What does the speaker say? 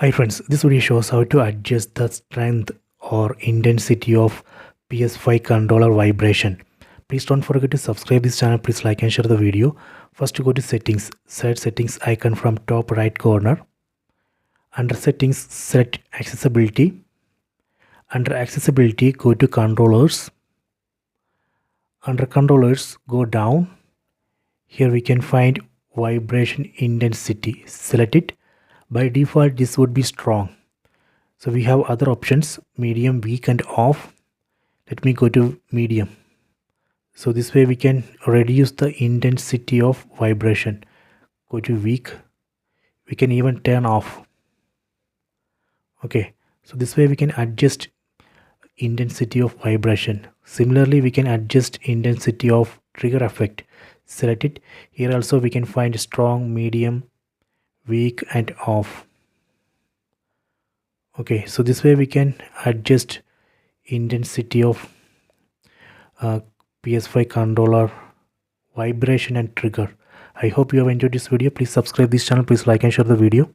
Hi friends, this video shows how to adjust the strength or intensity of PS5 controller vibration. Please don't forget to subscribe this channel. Please like and share the video. First go to settings, set settings icon from top right corner. Under settings, set accessibility. Under accessibility, go to controllers. Under controllers, go down. Here we can find vibration intensity. Select it. By default this would be strong, so we have other options: medium, weak and off. Let me go to medium. So this way we can reduce the intensity of vibration. Go to weak. We can even turn off. Okay, so this way we can adjust intensity of vibration. Similarly, we can adjust intensity of trigger effect. Select it. Here also we can find strong, medium, weak and off. Okay, so this way we can adjust intensity of PS5 controller vibration and trigger. I hope you have enjoyed this video. Please subscribe this channel. Please like and share the video.